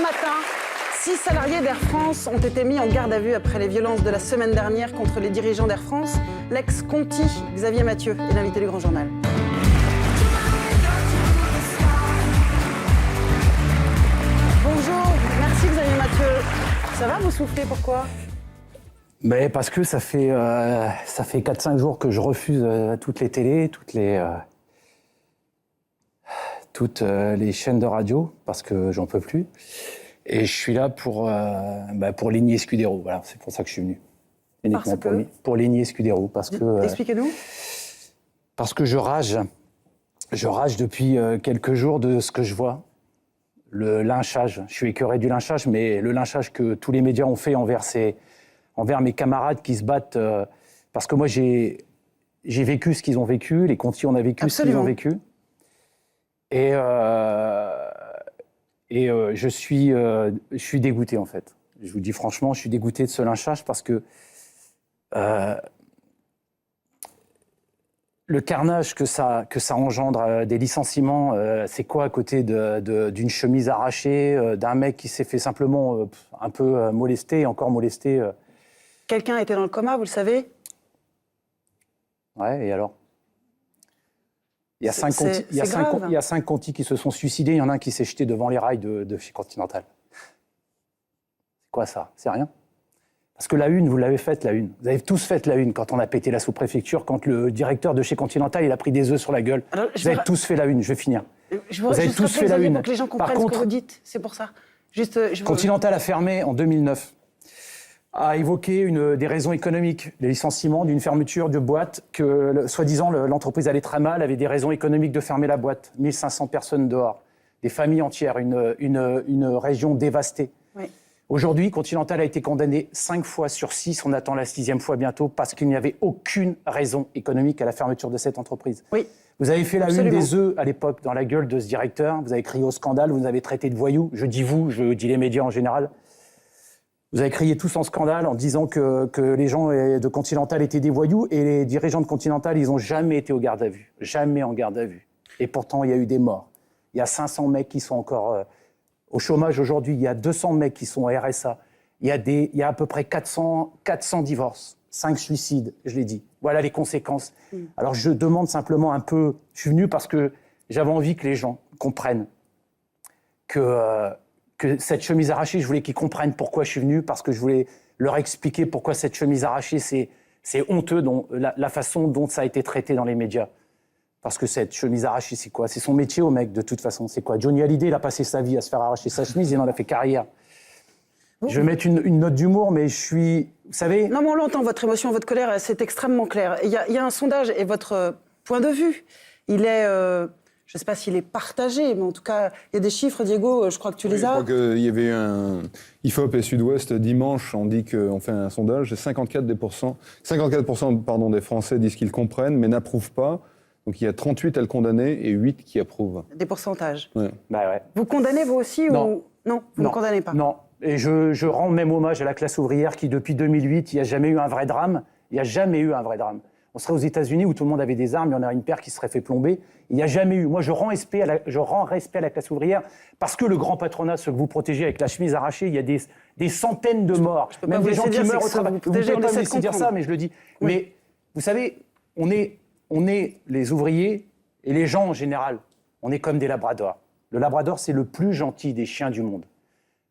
matin, 6 salariés d'Air France ont été mis en garde à vue après les violences de la semaine dernière contre les dirigeants d'Air France. L'ex-Conti, Xavier Mathieu, est l'invité du Grand Journal. Bonjour, merci Xavier Mathieu. Ça va, vous soufflez, pourquoi ? Mais parce que ça fait 4-5 jours que je refuse toutes les télés, toutes les chaînes de radio, parce que j'en peux plus. Et je suis là pour Ligny Escudero. Voilà, c'est pour ça que je suis venu. Uniquement pour Ligny Escudero. Expliquez-nous. Parce que je rage. Je rage depuis quelques jours de ce que je vois. Le lynchage. Je suis écœuré du lynchage, mais le lynchage que tous les médias ont fait envers mes camarades qui se battent. Parce que moi, j'ai vécu ce qu'ils ont vécu, les Conti, on a vécu ce qu'ils ont vécu. Et je suis dégoûté, en fait. Je vous dis franchement, je suis dégoûté de ce lynchage parce que le carnage que ça engendre, des licenciements, c'est quoi à côté d'une chemise arrachée, d'un mec qui s'est fait simplement un peu molester, encore molester. Quelqu'un était dans le coma, vous le savez ? Ouais, et alors ? Il y a 5 Conti qui se sont suicidés, il y en a un qui s'est jeté devant les rails de chez Continental. C'est quoi ça ? C'est rien. Parce que la une, vous l'avez faite, la une. Vous avez tous fait la une quand on a pété la sous-préfecture, quand le directeur de chez Continental, il a pris des œufs sur la gueule. Alors, vous avez tous fait la une, je vais finir. Vous avez tous fait la une. Pour que les gens comprennent ce que vous dites, c'est pour ça. Continental a fermé en 2009. A évoqué des raisons économiques, les licenciements d'une fermeture de boîte, que soi-disant l'entreprise allait très mal, avait des raisons économiques de fermer la boîte. 1500 personnes dehors, des familles entières, une région dévastée. Oui. Aujourd'hui, Continental a été condamné 5 fois sur 6, on attend la 6e fois bientôt, parce qu'il n'y avait aucune raison économique à la fermeture de cette entreprise. Oui. Vous avez fait la une des œufs à l'époque dans la gueule de ce directeur, vous avez crié au scandale, vous nous avez traité de voyous, je dis les médias en général. Vous avez crié tous en scandale en disant que les gens de Continental étaient des voyous et les dirigeants de Continental, ils n'ont jamais été au garde à vue. Jamais en garde à vue. Et pourtant, il y a eu des morts. Il y a 500 mecs qui sont encore au chômage aujourd'hui. Il y a 200 mecs qui sont au RSA. Il y a à peu près 400 divorces, 5 suicides, je l'ai dit. Voilà les conséquences. Alors, je demande simplement un peu... Je suis venu parce que j'avais envie que les gens comprennent que cette chemise arrachée, je voulais qu'ils comprennent pourquoi je suis venu, parce que je voulais leur expliquer pourquoi cette chemise arrachée, c'est honteux, la façon dont ça a été traité dans les médias. Parce que cette chemise arrachée, c'est quoi ? C'est son métier au mec, de toute façon. C'est quoi ? Johnny Hallyday, il a passé sa vie à se faire arracher sa chemise, il en a fait carrière. Je vais mettre une note d'humour, mais je suis... Vous savez... Non, mais on l'entend, votre émotion, votre colère, c'est extrêmement clair. Il y a un sondage, et votre point de vue, il est... Je ne sais pas s'il est partagé, mais en tout cas, il y a des chiffres, Diego, je crois que tu les as. Je crois qu'il y avait un IFOP et Sud-Ouest dimanche, on dit qu'on fait un sondage, 54% des Français disent qu'ils comprennent, mais n'approuvent pas. Donc il y a 38 à le condamner et 8 qui approuvent. Des pourcentages. Ouais. Bah ouais. Vous condamnez vous aussi ou... Non, vous ne condamnez pas. Non, et je rends même hommage à la classe ouvrière qui, depuis 2008, il n'y a jamais eu un vrai drame. Il n'y a jamais eu un vrai drame. On serait aux États-Unis où tout le monde avait des armes, il y en a une paire qui serait fait plomber. Il n'y a jamais eu. Moi, je rends respect à la classe ouvrière parce que le grand patronat, ceux que vous protégez avec la chemise arrachée, il y a des centaines de morts. Même des gens qui meurent au travail. Vous ne pouvez pas me laisser dire ça, mais je le dis. Oui. Mais vous savez, on est les ouvriers et les gens en général, on est comme des labradors. Le labrador, c'est le plus gentil des chiens du monde.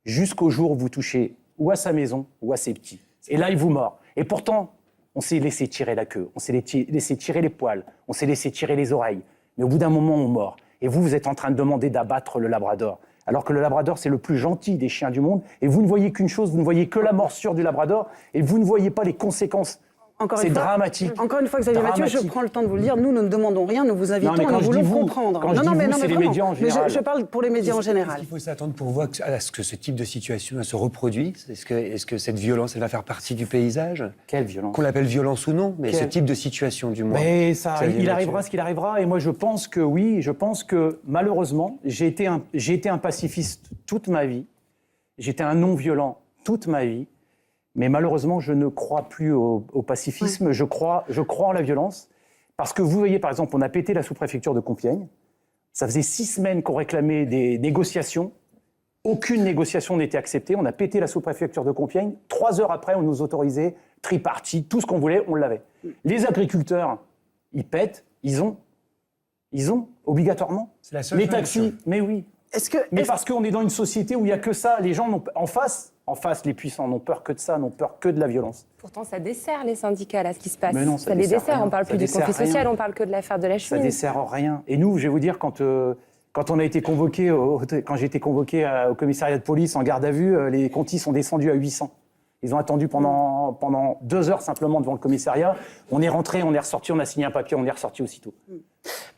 Jusqu'au jour où vous touchez ou à sa maison ou à ses petits. Et là, il vous mord. Et pourtant... On s'est laissé tirer la queue, on s'est laissé tirer les poils, on s'est laissé tirer les oreilles. Mais au bout d'un moment, on mord. Et vous êtes en train de demander d'abattre le labrador. Alors que le labrador, c'est le plus gentil des chiens du monde. Et vous ne voyez qu'une chose, vous ne voyez que la morsure du labrador. Et vous ne voyez pas les conséquences. C'est dramatique. Encore une fois, Xavier Mathieu, je prends le temps de vous le dire. Nous ne demandons rien, nous vous invitons, nous voulons comprendre. Quand je dis vous, c'est les médias en général. Mais je parle pour les médias en général. Il faut s'attendre pour voir à ce que ce type de situation se reproduise. Est-ce que cette violence, elle va faire partie du paysage ? Quelle violence ? Qu'on l'appelle violence ou non, mais ce type de situation, du moins. Mais il arrivera ce qu'il arrivera. Et moi, je pense que oui, je pense que malheureusement, j'ai été un pacifiste toute ma vie. J'étais un non-violent toute ma vie. Mais malheureusement, je ne crois plus au pacifisme, ouais. je crois en la violence. Parce que vous voyez, par exemple, on a pété la sous-préfecture de Compiègne. Ça faisait 6 semaines qu'on réclamait des négociations. Aucune négociation n'était acceptée. On a pété la sous-préfecture de Compiègne. 3 heures après, on nous autorisait tripartite, tout ce qu'on voulait, on l'avait. Les agriculteurs, ils pètent, ils ont, obligatoirement. C'est la seule Les solution. taxis, mais oui. Mais parce qu'on est dans une société où il n'y a que ça. Les gens, en face, les puissants n'ont peur que de ça, n'ont peur que de la violence. Pourtant, ça dessert les syndicats, là, ce qui se passe. Mais non, ça les dessert. rien. On parle Ça plus du dessert conflit rien. social, on parle que de l'affaire de la Ça chemise. dessert rien. Et nous, je vais vous dire, quand on a été convoqué, quand j'ai été convoqué au commissariat de police en garde à vue, les contis sont descendus à 800. Ils ont attendu pendant 2 heures simplement devant le commissariat. On est rentré, on est ressorti, on a signé un papier, on est ressorti aussitôt.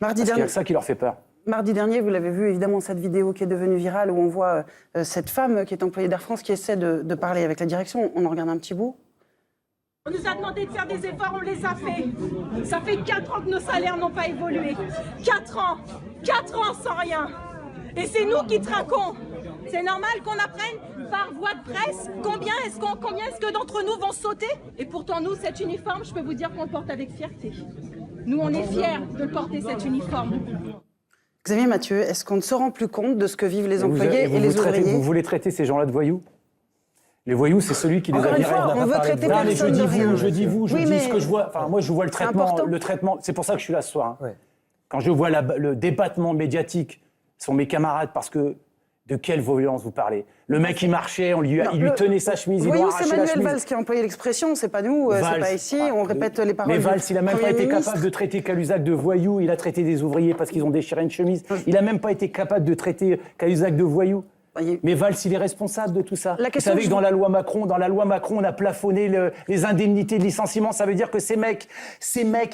Parce qu'il y a ça qui leur fait peur. Mardi dernier, vous l'avez vu, évidemment, cette vidéo qui est devenue virale où on voit cette femme qui est employée d'Air France qui essaie de parler avec la direction. On en regarde un petit bout. On nous a demandé de faire des efforts, on les a fait. Ça fait 4 ans que nos salaires n'ont pas évolué. 4 ans 4 ans sans rien. Et c'est nous qui trinquons. C'est normal qu'on apprenne par voie de presse combien est-ce que d'entre nous vont sauter. Et pourtant, nous, cet uniforme, je peux vous dire qu'on le porte avec fierté. Nous, on est fiers de porter cet uniforme. Xavier Mathieu, est-ce qu'on ne se rend plus compte de ce que vivent les employés et les ouvriers? Vous voulez traiter ces gens-là de voyous? Les voyous, c'est celui qui les a virés. On veut traiter Non, mais personne de rien. je dis Oui, ce que je vois. Enfin, moi, je vois le important. traitement. C'est pour ça que je suis là ce soir. Ouais. Quand je vois le débattement médiatique sur mes camarades, parce que de quelle violence vous parlez? Le mec, il marchait, il lui tenait sa chemise, il lui Voyou, arrachait c'est la Manuel chemise. Valls qui a employé l'expression, c'est pas nous, c'est Valls. pas ici, on répète les paroles. Mais du Valls, il n'a même pas Premier été ministre. capable de traiter Cahuzac de voyou. Il a traité des ouvriers parce qu'ils ont déchiré une chemise. Il n'a même pas été capable de traiter Cahuzac de voyou. Voyez. Mais Valls, il est responsable de tout ça. La Vous question savez que que dans la loi Macron, on a plafonné les indemnités de licenciement. Ça veut dire que ces mecs,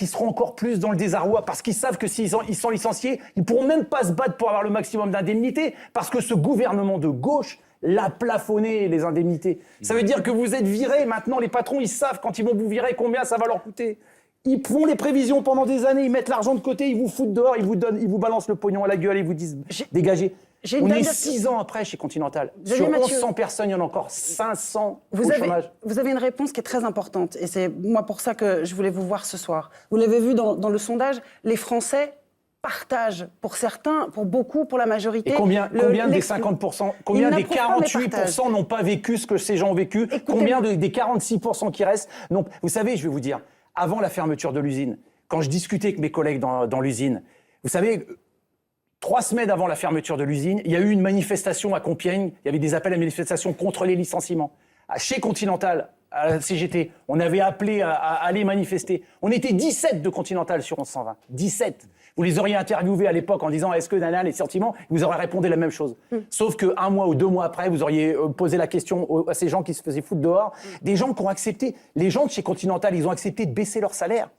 ils seront encore plus dans le désarroi parce qu'ils savent que s'ils sont licenciés, ils pourront même pas se battre pour avoir le maximum d'indemnités parce que ce gouvernement de gauche l'a plafonné, les indemnités. Ça veut dire que vous êtes virés. Maintenant, les patrons, ils savent quand ils vont vous virer combien ça va leur coûter. Ils font les prévisions pendant des années, ils mettent l'argent de côté, ils vous foutent dehors, ils vous balancent le pognon à la gueule, ils vous disent dégagez. J'ai une On est dernière- 6 ans après chez Continental. Xavier Sur Mathieu. 1100 personnes, il y en a encore 500 au Vous chômage. avez une réponse qui est très importante, et c'est moi pour ça que je voulais vous voir ce soir. Vous l'avez vu dans le sondage, les Français partagent, pour certains, pour beaucoup, pour la majorité. Et combien des l'ex- 50%, Ils combien des n'approuvent pas, mais 48% n'ont pas vécu ce que ces gens ont vécu? Écoutez-moi. Combien des 46% qui restent n'ont... Vous savez, je vais vous dire, avant la fermeture de l'usine, quand je discutais avec mes collègues dans l'usine, vous savez, 3 semaines avant la fermeture de l'usine, il y a eu une manifestation à Compiègne, il y avait des appels à manifestation contre les licenciements. Chez Continental, à la CGT, on avait appelé à aller manifester. On était 17 de Continental sur 1120. 17. Vous les auriez interviewés à l'époque en disant « Est-ce que Nana, les sentiments ?» Ils vous auraient répondu la même chose. Sauf qu'un mois ou 2 mois après, vous auriez posé la question à ces gens qui se faisaient foutre dehors. Des gens qui ont accepté, les gens de chez Continental, ils ont accepté de baisser leur salaire,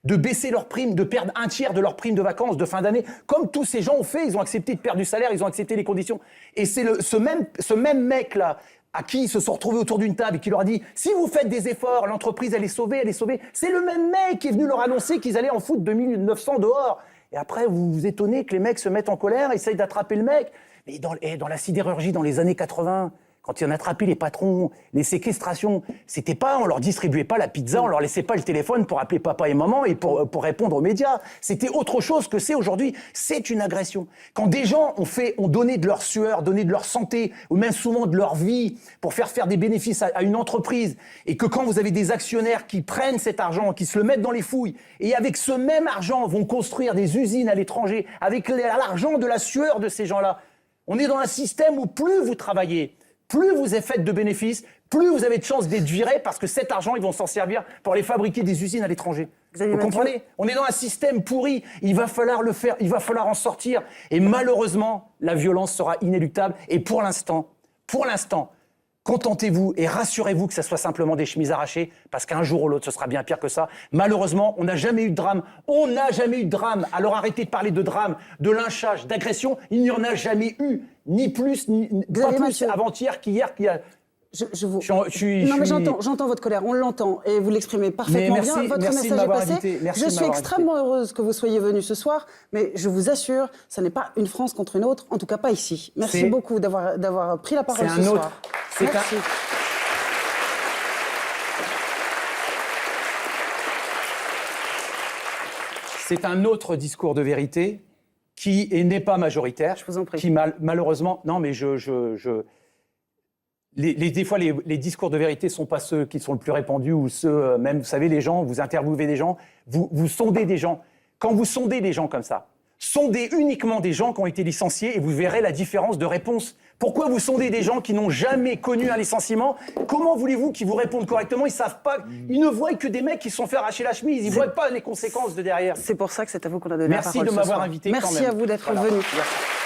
de baisser leurs primes, de perdre 1/3 de leurs primes de vacances de fin d'année. Comme tous ces gens ont fait, ils ont accepté de perdre du salaire, ils ont accepté les conditions. Et c'est ce même mec-là, à qui ils se sont retrouvés autour d'une table et qui leur a dit « Si vous faites des efforts, l'entreprise, elle est sauvée, elle est sauvée. » C'est le même mec qui est venu leur annoncer qu'ils allaient en foutre 2900 dehors. Et après, vous vous étonnez que les mecs se mettent en colère, essayent d'attraper le mec. Mais dans la sidérurgie, dans les années 80... Quand ils ont attrapé les patrons, les séquestrations, c'était pas, on leur distribuait pas la pizza, on leur laissait pas le téléphone pour appeler papa et maman et pour répondre aux médias. C'était autre chose que c'est aujourd'hui. C'est une agression. Quand des gens ont donné de leur sueur, donné de leur santé, ou même souvent de leur vie, pour faire des bénéfices à une entreprise, et que quand vous avez des actionnaires qui prennent cet argent, qui se le mettent dans les fouilles, et avec ce même argent vont construire des usines à l'étranger, avec l'argent de la sueur de ces gens-là, on est dans un système où plus vous travaillez, plus vous faites de bénéfices, plus vous avez de chances d'être virés parce que cet argent, ils vont s'en servir pour aller fabriquer des usines à l'étranger. Vous comprenez? On est dans un système pourri. Il va falloir le faire. Il va falloir en sortir. Et malheureusement, la violence sera inéluctable. Et pour l'instant, contentez-vous et rassurez-vous que ça soit simplement des chemises arrachées, parce qu'un jour ou l'autre, ce sera bien pire que ça. Malheureusement, on n'a jamais eu de drame. On n'a jamais eu de drame. Alors arrêtez de parler de drame, de lynchage, d'agression. Il n'y en a jamais eu. Ni plus, pas plus Mathieu. avant-hier qu'hier. Non, mais j'entends votre colère, on l'entend, et vous l'exprimez parfaitement Mais merci- bien. Votre merci de message est m'avoir passé. invité. Merci Je de suis m'avoir extrêmement heureuse que vous soyez venu ce soir, mais je vous assure, ça n'est pas une France contre une autre, en tout cas pas ici. Merci beaucoup d'avoir pris la parole ce soir. Merci. C'est un autre discours de vérité qui n'est pas majoritaire, Je vous en prie. qui malheureusement, non mais des fois les discours de vérité sont pas ceux qui sont le plus répandus ou ceux même, vous savez, les gens, vous interviewez des gens, vous sondez des gens. Quand vous sondez des gens comme ça, sondez uniquement des gens qui ont été licenciés et vous verrez la différence de réponse. Pourquoi vous sondez des gens qui n'ont jamais connu un licenciement? Comment voulez-vous qu'ils vous répondent correctement? Ils savent pas, ils ne voient que des mecs qui se sont fait arracher la chemise, ils voient pas les conséquences de derrière. C'est pour ça que c'est à vous qu'on a donné la Merci parole de ce m'avoir soir. invité quand Merci même. à vous d'être Voilà. venu. Merci.